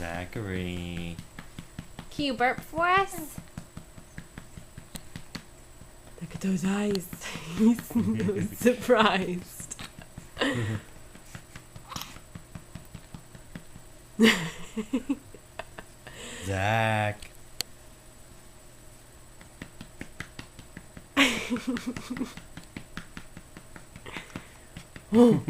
Zachary. Can you burp for us? Look at those eyes. He's so surprised. Zach. Oh.